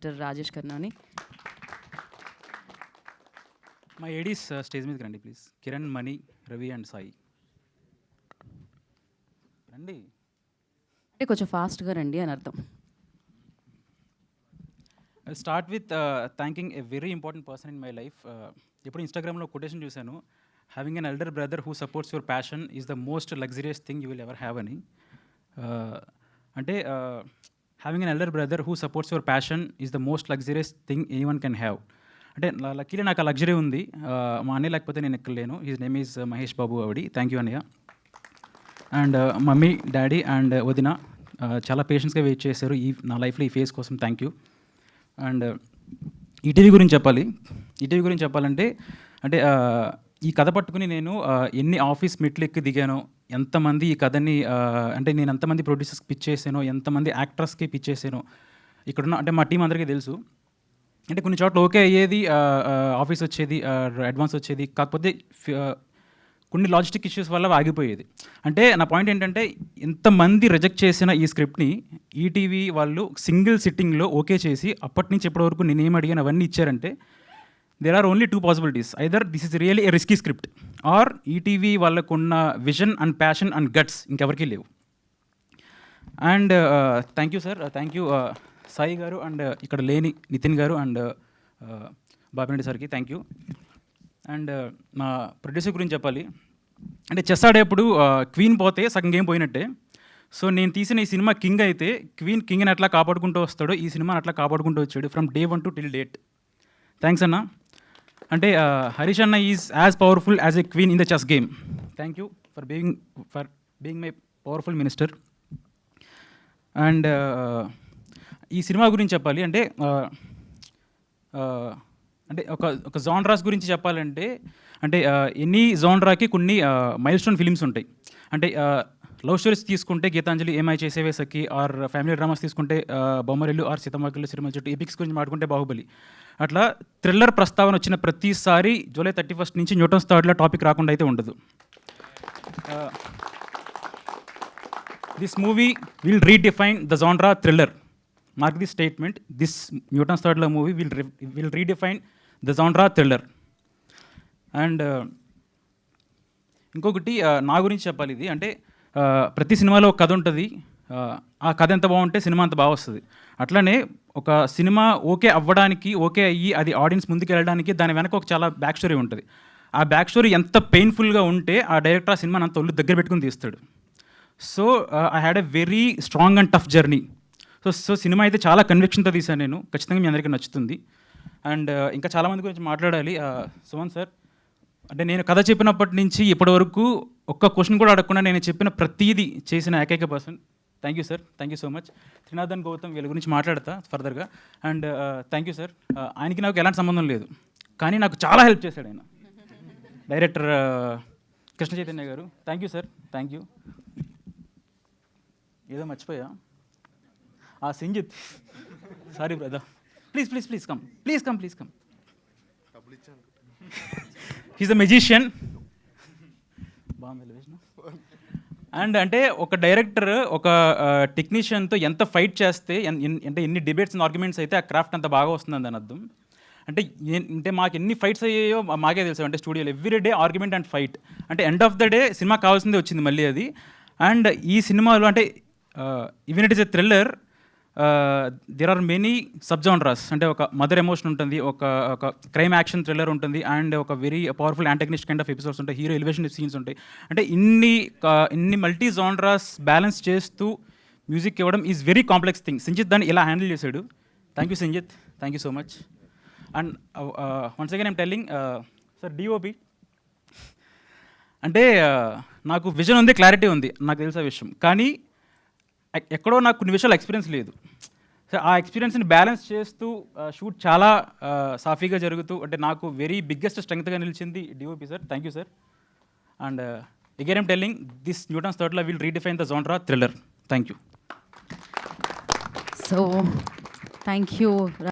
Director Rajesh కర్నాని. మా Aedes stage మీదకి రండి please. Kiran, Mani, Ravi and Sai రండి. అంటే కొంచెం ఫాస్ట్గా రండి అని అర్థం. I start with thanking a very important person in my life. ఎప్పుడు ఇన్స్టాగ్రామ్లో కొటేషన్ చూశాను, having an elder brother who supports your passion is the most luxurious thing you will ever have అని. అంటే having an elder brother who supports your passion is the most luxurious thing any one can have. అంటే luckily నాకు ఆ luxury ఉంది. మా అన్నయ్య లేకపోతే నేను ఎక్కలేను. His name is Mahesh Babu అవడి. థ్యాంక్ యూ అన్నయ్య. అండ్ మమ్మీ, డాడీ అండ్ వదిన చాలా పేషెన్స్గా వెయిట్ చేశారు నా లైఫ్లో ఈ ఫేస్ కోసం. Thank you. అండ్ ఈటీవీ గురించి చెప్పాలంటే అంటే ఈ కథ పట్టుకుని నేను ఎన్ని ఆఫీస్ మెట్లు ఎక్కి దిగానో, ఎంతమంది ఈ కథని అంటే నేను ఎంతమంది ప్రొడ్యూసర్స్కి పిచ్ చేసానో, ఎంతమంది యాక్టర్స్కి పిచ్ చేసానో ఇక్కడున్న అంటే మా టీం అందరికీ తెలుసు. అంటే కొన్ని చోట్ల ఓకే అయ్యేది, ఆఫీస్ వచ్చేది, అడ్వాన్స్ వచ్చేది, కాకపోతే కొన్ని లాజిస్టిక్ ఇష్యూస్ వల్ల ఆగిపోయేది. అంటే నా పాయింట్ ఏంటంటే, ఇంతమంది రిజెక్ట్ చేసిన ఈ స్క్రిప్ట్ని ఈటీవీ వాళ్ళు సింగిల్ సిట్టింగ్లో ఓకే చేసి అప్పటి నుంచి ఇప్పటివరకు నేనేం అడిగాను అవన్నీ ఇచ్చారంటే there are only 2 possibilities. Either this is really a risky script or ETV వాళ్ళకున్న vision and passion and guts ఇంకెవరికీ లేవు. And thank you sir, thank you Sai garu and ఇక్కడ లేని నితిన్ గారు అండ్ బాపిరెడ్డి సార్కి థ్యాంక్ యూ. అండ్ మా ప్రొడ్యూసర్ గురించి చెప్పాలి అంటే, చెస్ ఆడేప్పుడు క్వీన్ పోతే సగం గేమ్ పోయినట్టే. సో నేను తీసిన ఈ సినిమా కింగ్ అయితే కింగ్ని అట్లా కాపాడుకుంటూ వస్తాడో, ఈ సినిమాని అట్లా కాపాడుకుంటూ వచ్చాడు from day 1 to till date. Thanks అన్న. అంటే హరీష్ అన్న is as powerful as a queen in the chess game. Thank you for being my powerful minister. And ఈ సినిమా గురించి చెప్పాలి అంటే అంటే ఒక జాన్రాస్ గురించి చెప్పాలంటే, అంటే ఎనీ జాన్రాకి కొన్ని మైల్ స్టోన్ ఫిలిమ్స్ ఉంటాయి. అంటే లవ్ స్టోరీస్ తీసుకుంటే గీతాంజలి, ఏమై చేసేవే సఖి, ఆర్ ఫ్యామిలీ డ్రామాస్ తీసుకుంటే బొమ్మరిల్లు, ఆర్ సీతమ్మకిల్లు, సిరిమల చెట్టు, ఎపిక్స్ గురించి మాట్లాడుకుంటే బాహుబలి. అట్లా థ్రిల్లర్ ప్రస్తావన వచ్చిన ప్రతిసారి జూలై 31 నుంచి న్యూటన్స్ థర్డ్లో టాపిక్ రాకుండా అయితే ఉండదు. This movie will redefine the genre thriller. Mark the statement, this Newton's third law movie will redefine the genre thriller. And ఇంకొకటి నా గురించి చెప్పాలి. ఇది అంటే ప్రతి సినిమాలో ఒక కథ ఉంటుంది. ఆ కథ ఎంత బాగుంటే సినిమా అంత బాగా వస్తుంది. అట్లనే ఒక సినిమా ఓకే అవ్వడానికి, ఓకే అయ్యి అది ఆడియన్స్ ముందుకు వెళ్ళడానికి దాని వెనక ఒక చాలా బ్యాక్ స్టోరీ ఉంటుంది. ఆ బ్యాక్ స్టోరీ ఎంత పెయిన్ఫుల్గా ఉంటే ఆ డైరెక్టర్ ఆ సినిమాని అంత ఒళ్ళు దగ్గర పెట్టుకుని తీస్తాడు. So I had a very strong and tough journey. So cinema అయితే చాలా కన్విక్షన్తో తీశాను నేను. ఖచ్చితంగా మీ అందరికీ నచ్చుతుంది. అండ్ ఇంకా చాలామంది గురించి మాట్లాడాలి. సుమన్ సార్, అంటే నేను కథ చెప్పినప్పటి నుంచి ఇప్పటి వరకు ఒక్క క్వశ్చన్ కూడా అడగకుండా నేను చెప్పిన ప్రతీది చేసిన ఏకైక person. Thank you sir, thank you so much. Trinathan, Gautam వీళ్ళ గురించి మాట్లాడతా ఫర్దర్గా. And thank you sir. ఆయనకి నాకు ఎలాంటి సంబంధం లేదు, కానీ నాకు చాలా హెల్ప్ చేశాడు ఆయన, డైరెక్టర్ కృష్ణ చైతన్య గారు. Thank you sir, thank you. ఏదో మర్చిపోయా, Sanjit, sorry brother, please come. He's a magician. బాగుంది ఎలివేషన్. అండ్ అంటే ఒక డైరెక్టర్ ఒక టెక్నీషియన్తో ఎంత ఫైట్ చేస్తే, అంటే ఎన్ని డిబేట్స్ అండ్ ఆర్గ్యుమెంట్స్ అయితే ఆ క్రాఫ్ట్ అంత బాగా వస్తుందని దాని అర్థం. అంటే మాకు ఎన్ని ఫైట్స్ అయ్యాయో మాకే తెలుసు. అంటే స్టూడియోలో ఎవ్రీడే ఆర్గ్యుమెంట్ అండ్ ఫైట్. అంటే end of the day cinema కావాల్సిందే వచ్చింది మళ్ళీ అది. అండ్ ఈ సినిమాలో అంటే even it is a thriller, there are many sub genres. అంటే ఒక మదర్ ఎమోషన్ ఉంటుంది, ఒక క్రైమ్ యాక్షన్ థ్రిల్లర్ ఉంటుంది, అండ్ ఒక very powerful antagonist kind of episodes ఉంటాయి, హీరో ఎలివేషన్ సీన్స్ ఉంటాయి. అంటే ఇన్ని మల్టీ జానరాస్ బ్యాలెన్స్ చేస్తూ మ్యూజిక్ ఇవ్వడం is very complex thing. Sanjith దాన్ని ఇలా హ్యాండిల్ చేశాడు. Thank you Sanjit, thank you so much. And once again I'm telling sir, DOP అంటే నాకు విజన్ ఉంది, క్లారిటీ ఉంది, నాకు తెలిసే విషయం. కానీ ఎక్కడో నాకు కొన్ని విషయాలు ఎక్స్పీరియన్స్ లేదు. సో ఆ ఎక్స్పీరియన్స్ని బ్యాలెన్స్ చేస్తూ షూట్ చాలా సాఫీగా జరుగుతూ, అంటే నాకు వెరీ బిగ్గెస్ట్ స్ట్రెంగ్త్గా నిలిచింది DOP sir. Thank you sir. And again I'm telling, this Newton's third law will redefine the genre thriller. Thank you. So thank you.